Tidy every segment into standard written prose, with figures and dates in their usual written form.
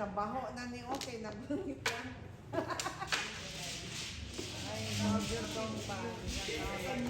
Kabaho na ni okay, nagbungit yan. Ay, nagir dong pa. Bidon.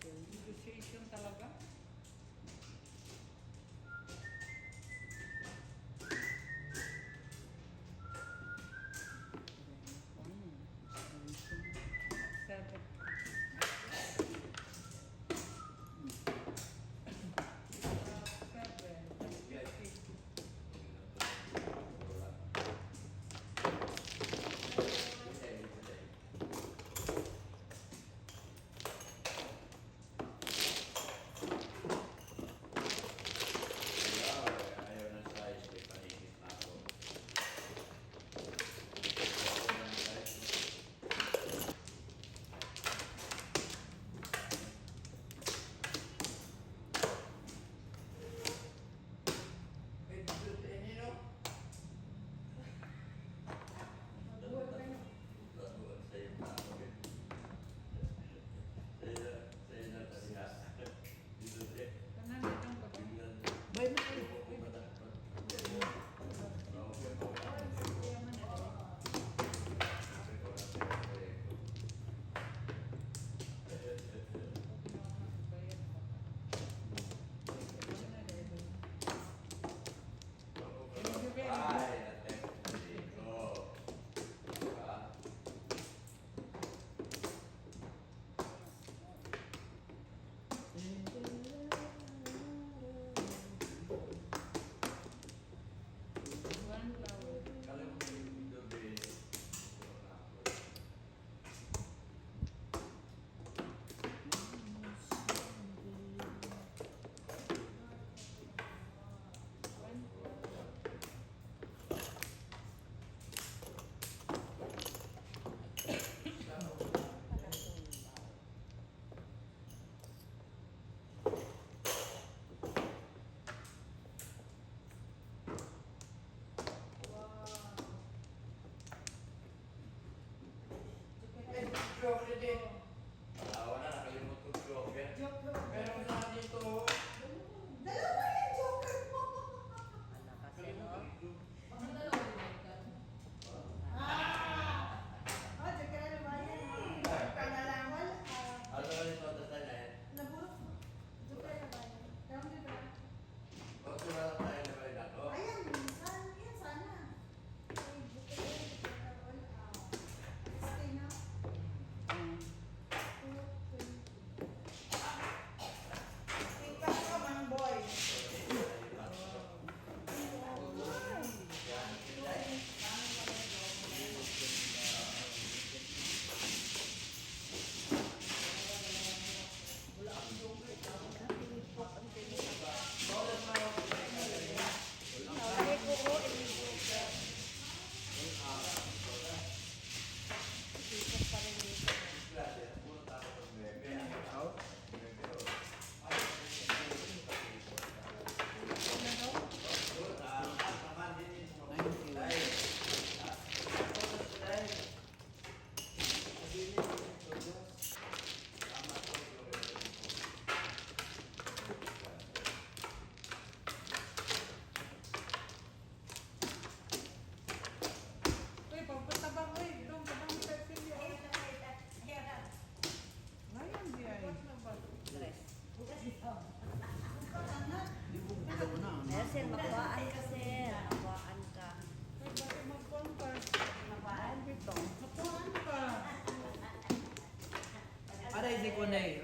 Negotiation talaga. Seven.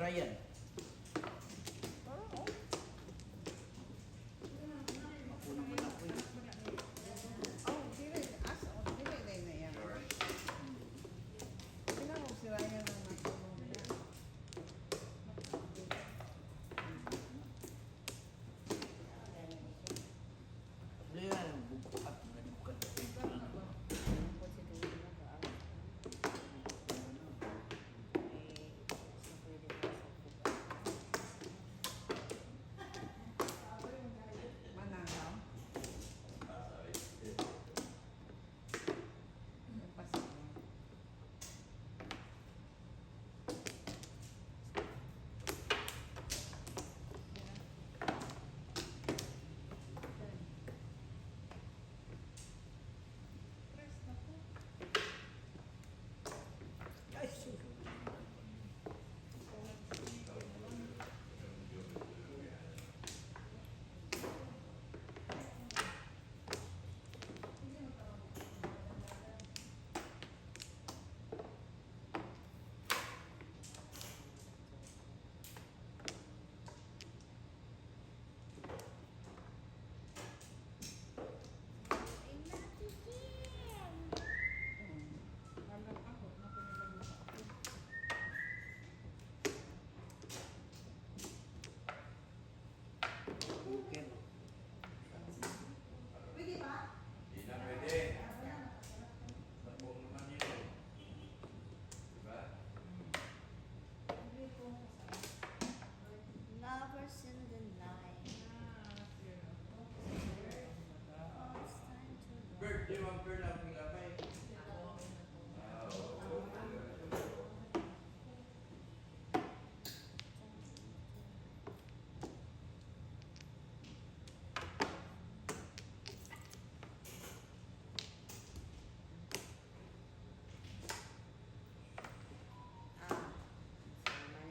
Ryan. Oo. Ako naman ako eh. Oh, dili. Dili na yan. Pinahog sila yan ang natulong niya. Ayan, bukat na bukat. Manangaw. Yung pasawa. Press na po. Ay, sus. Walang ahot na po nila dito. Buket. Hindi na pwede. Sabong naman yun. Diba? Lovers in the night. Oh, it's time to love. Bird, di ba bird ang pilapay?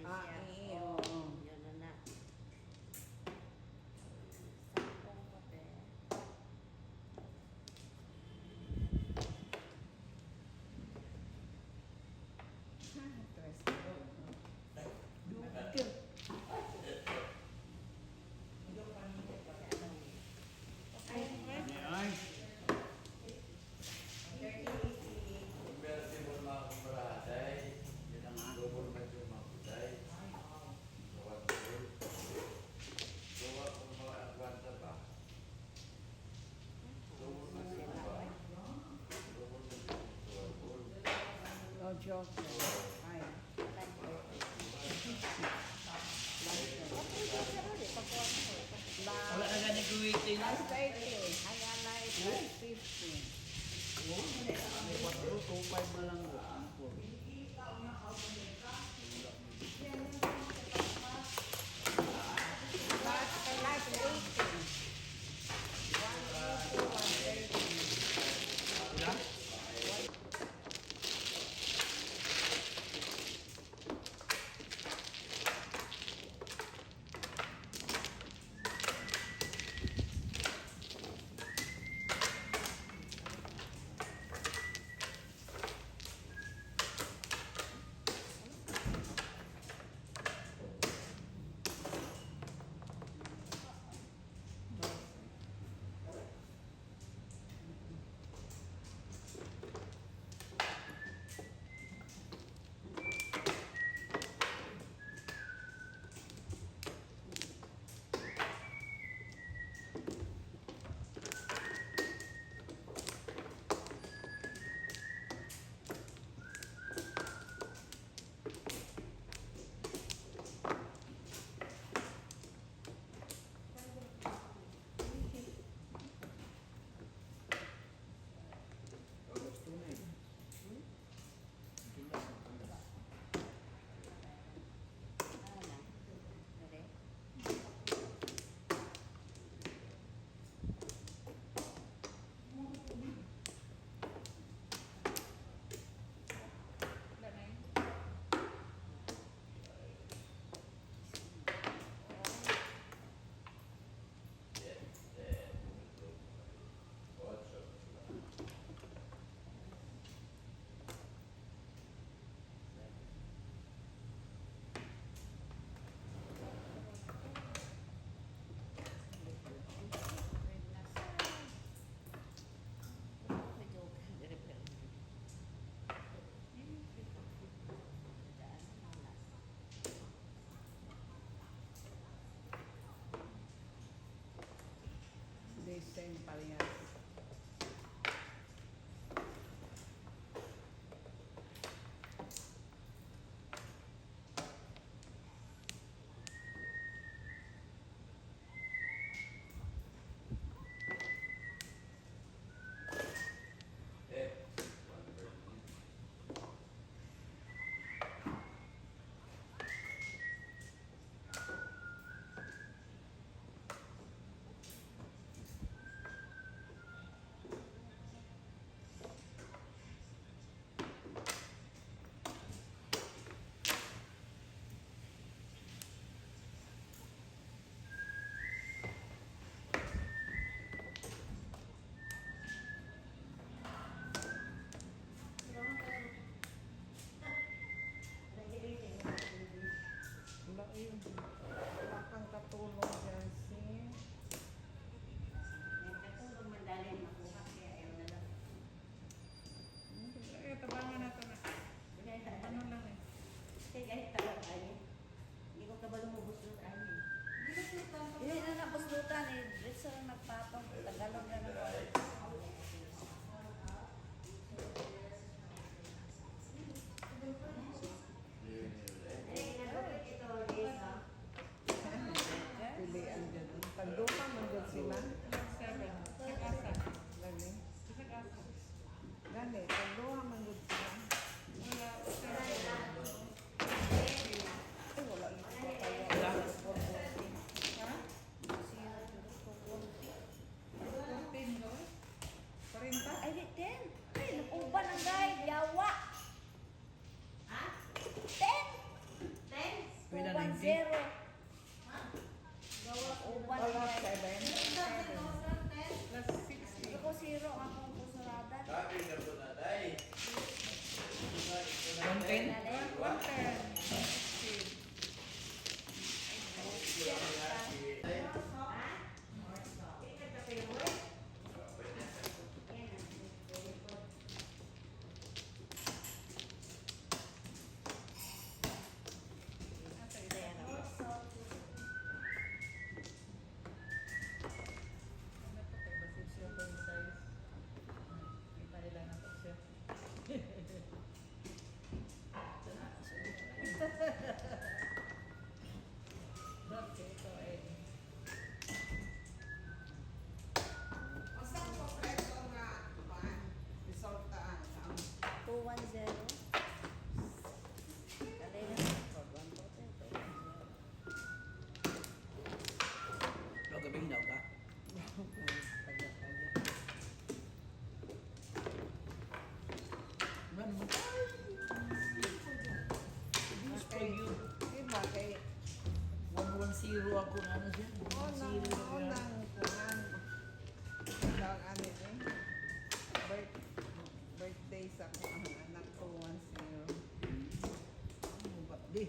Ah, iyo. yun na. Sampung kape. Tres. Buket. Ay. Convertible mga kumarahatay. Yan ang ako. Double medyo makutay. Gawat full. Gawa kung mga agwanta pa. Double medyo ba? Double medyo gawat full. No joke. Ay. Wala na ganit kuwitin. Last 30. Haya light. Last 50. Oo, may 4, 2, 5 na lang. Ano po? Last 80. 180, 130. Ilan? parehas. Eh, 1:30. Wala yun. Wala kang katulong dyan, sis. Katulong madali makuha kaya ayaw na lang. Eh, tabangan na ito na. Ano lang eh. Kaya kahit talag ay, hindi ko kabalo mo buslutan eh. Hindi na napuslutan eh. Diretso lang nagpatong. Tagalog na naman. Pilihan dyan. Pagduma man dyan sila. 7. Nag-asa. Gani. Nag-asa. Gani. Pagduma man dyan sila. Wala. Ay, wala yun. Ha? Zero. 14 no? 40? Ay, di 10. Ay, nakuban ang guide. Yawa. Ha? 10? 10? Pwede Uban 90. 0. Uban ang Wala, guide. 7. Plus 60. Ako 0 akong kusuradan. Sabi ka po na, day. 110? 110. 60. Asa ito? Ano to? Kay basit siya ko yung size. Kita nila na to siya. Okay, ito eh. Masang kompleto nga, kumaan. Resultaan. 210. Kalay na. Pagwan ko ito. Lo gabing daw ka. Tagya-tagya. Man mo. This for you. Diba kay 110 ako na ano siya. 110 na yan. unang kuhaan. Ang ano eh. Birthday sa kuhaan. Anak ko 1-0. Ano ba? Di.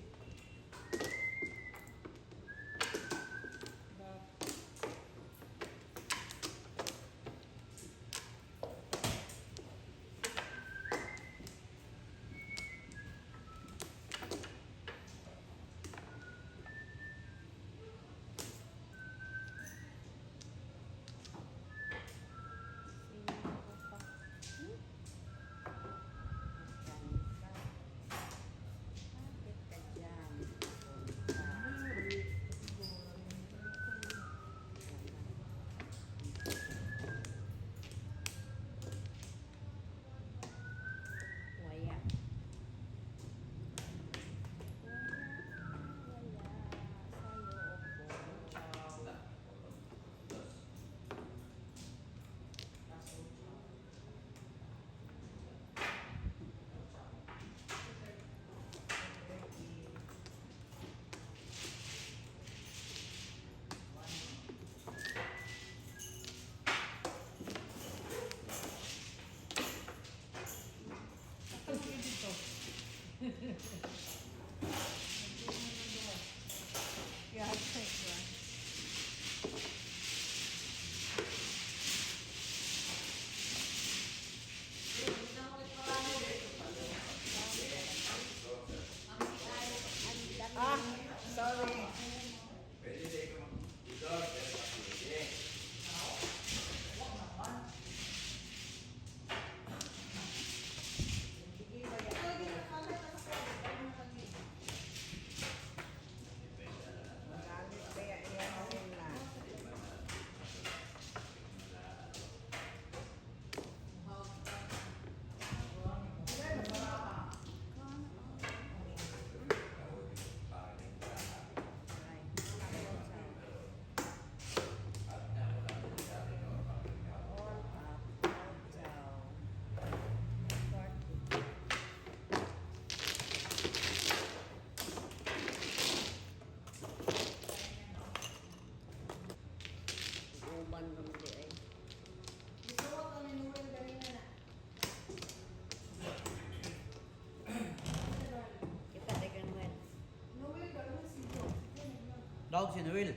Tawag si Noel.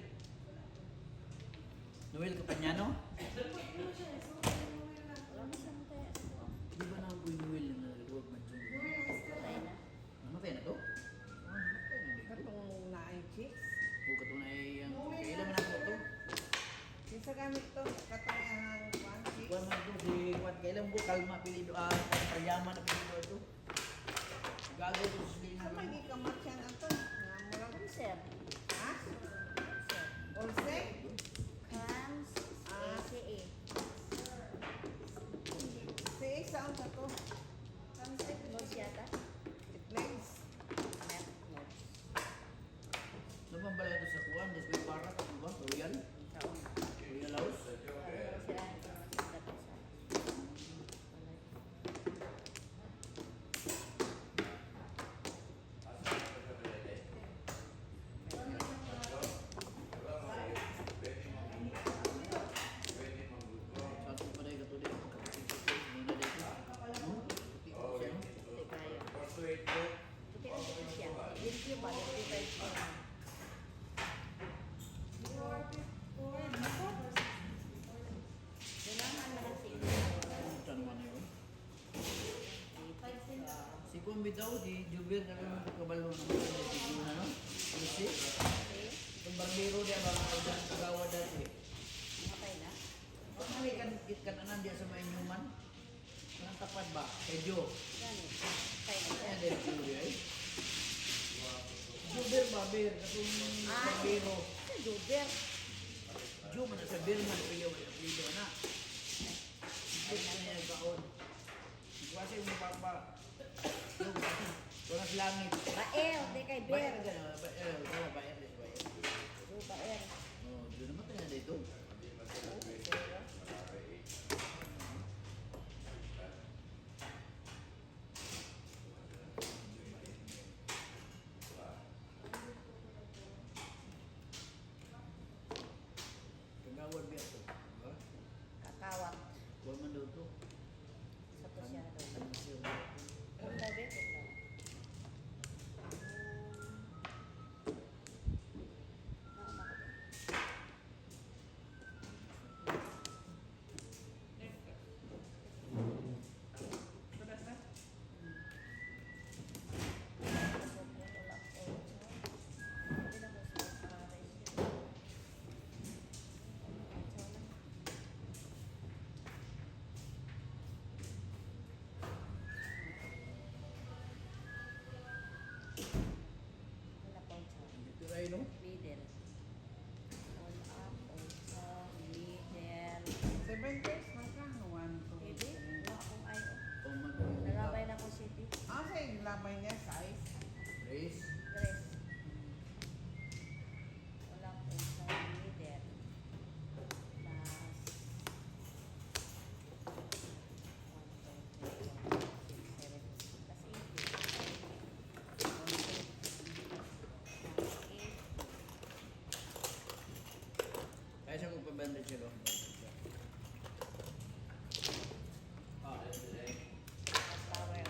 Noel Capañano? Wala mo siya kaya sa ko. Di ba na ako yung Noel na nag-work man dyan? Patay na. Namatay na to? Namatay na dito. Katong naay chicks. O katunay ang kailan man ako to? Kinsa gamit to? Katong ang one chicks. Kuwan man to si Kuwan. Kailan mo kalma pilido Paryaman na pilido ito. Gagawin ko sa Lina. Sa may gikamat siya na to. Nga mura ko. Cancer. Ha? Cancer. Olse? Cams. ACA. Si saan sa to? Nodes yata. It lays. Net nodes. Naman bala ito sa Kuwan. Des may parat. Ano ba? Royal? Taon. Royal House? Ano sila? Dapat sa. Sa ato pa rin katuloy. Nina dito. No? Siya, no? Hindi kaya. Buti na dito siya. Review ba? Review ba? Kailangan na lang sila. Saan naman na yun? Si Kuwan bitaw, si Jubir na rin kabalo ng mga video na no? Ano si? Itong barbero niya ba mga kagawa dati? Matay na. Kung nalikan kananan diya sa mga inyuman, anong tapat ba? Kay Joe. Gani. Matay na siya. Ayan din si Jubir ay. Jubir ba, Bir? Katong barbero. Sa Juber. Joe man sa Birman, piliw ay apelido na. Joe na niya nagkaon. Kasi yung papa. Joe, tunas langit. Baer. Di kay Bayer Ber. ka na, bayer. Oo, bayer din, bayer. Baer. Oh, Joe naman tayo na dito. Kagawad biya to. Diba? Kakawat. Huwag man daw to. Sa to siya daw. Ano siya daw? Kung daw be, kung daw. Nauna ko din. Wala ko. Hindi na mo sila sa rest. Wala pa siya. Dito tayo, no? Middle. All up, all sa middle. 7 days man ka. 1, 2, Hindi, wala akong ayo. Oh, man. Nalabay na ko city. Ah, sa labay niya size. Race. Dress. Wala akong sa middle. Kaya siya magpabanda siya, no? Ah, Power.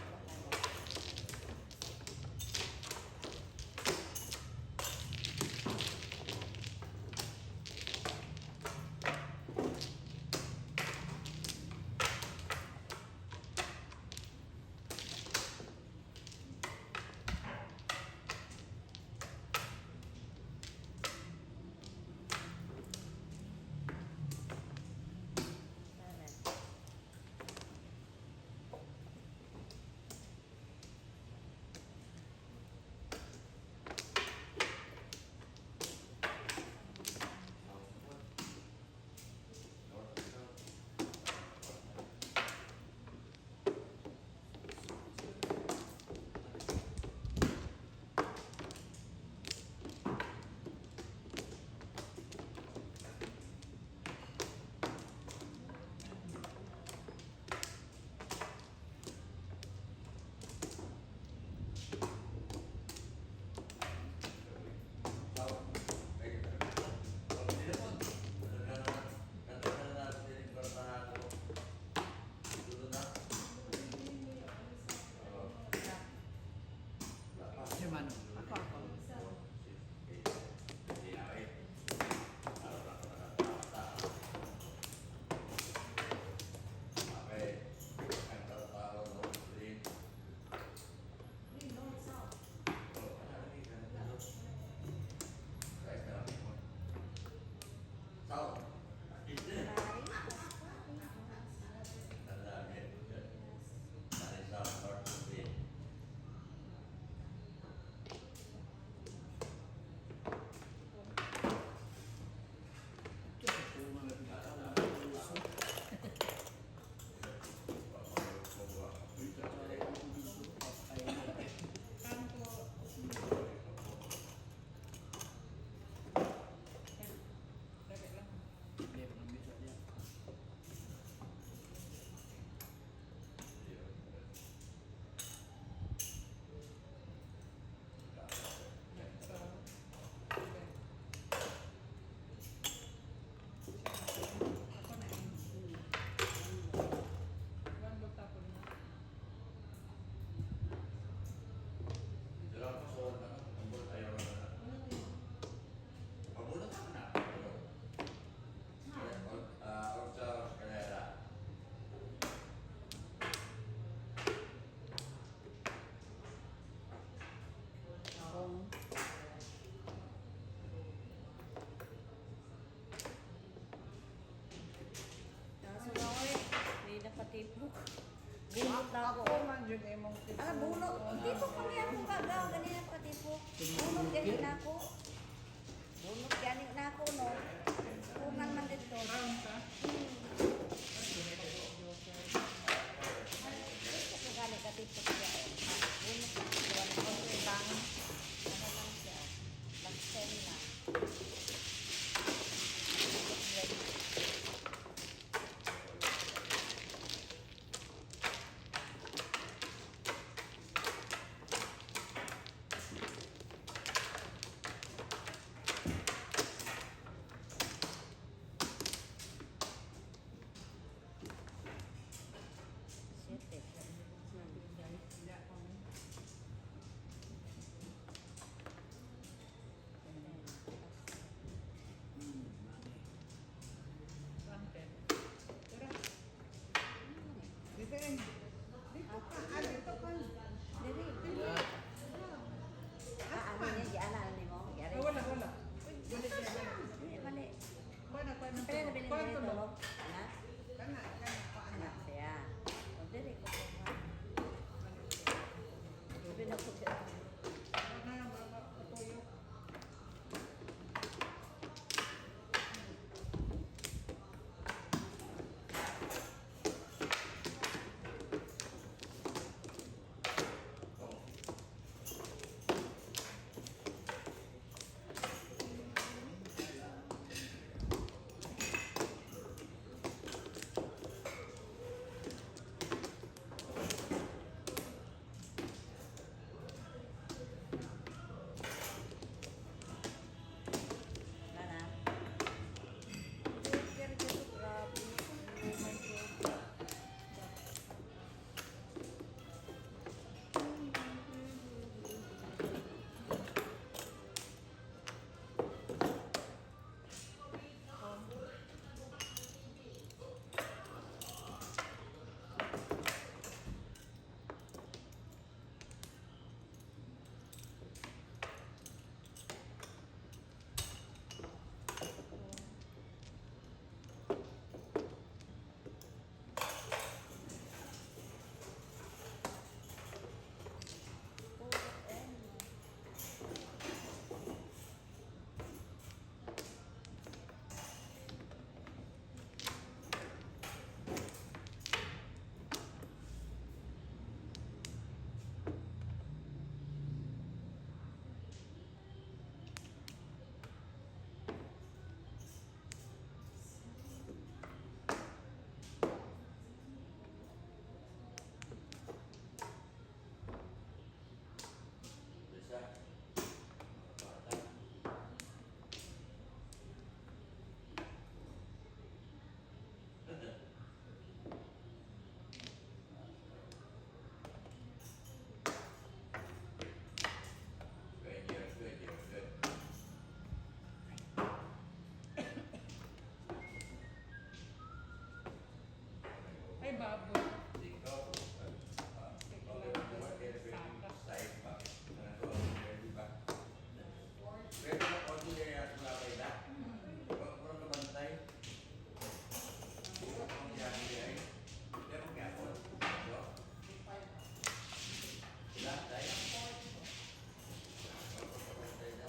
tipok. Bunot na ako. Ako man yun eh mong tipo. Alam, bunot. Tipok kami ako kagaw. Ganina pa tipok. Bunot ganin na ako. Bunot ganin na ako, no? Pungan man dito. Round ka? Ito gani ka tipok siya. Bunot na ako. Okay lang. Ano lang siya. Pag-send na. Shit, Content. Tara. Dito eh. Dito ka. Ah, dito ka. Dili. Ano niya, gianan ni mo? Gianan. Ah, wala, wala. Dili siya. Dili, mali. Kuha na. Pero nabili mo Kuha ito, na. no? Anak? Kana. Kuha na. Anak siya. O, dili ko po. Sabi na po siya. Kuha na yung baba. Tutuyo. Nana. Pero dito, grabe. Oh my God. Bisa. Bata. Good. Ay, baboy. Ikaw, Ikaw lang ang side pa. Ready ba? Ready na ordinary at malabay na? Kurang kabantay? Ang yagi ay? Pero kaya po. Ilan tayo? Kabantay na.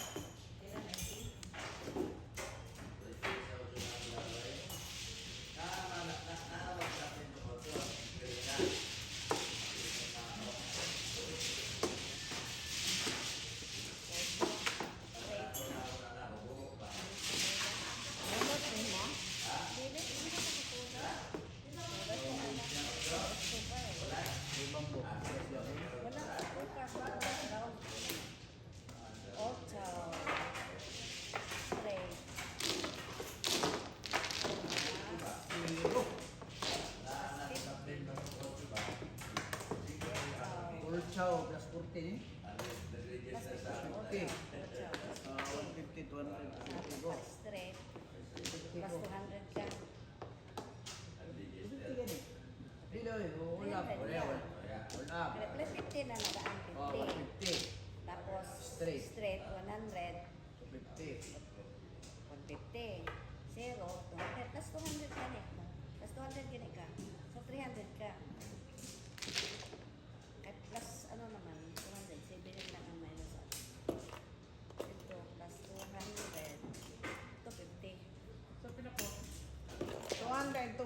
Bunot ni mo? Dili, hindi ka nakapuna. Ibang po. Wala ka bukas. Wala daw. Ocho. Straight. Ulchaw plus 14 eh. Okay. Ocho. 150 to 150 go. Straight. Plus 200 ka. 50 gani. Dilo eh. Wala. Wala. Plus 50 na nagaan. Oh, 50. 150. Tapos Straight. straight 100. 50. 150. 0. 200. Plus 200 ka ni. Plus 200 gani ka. So 300 ka. dahil to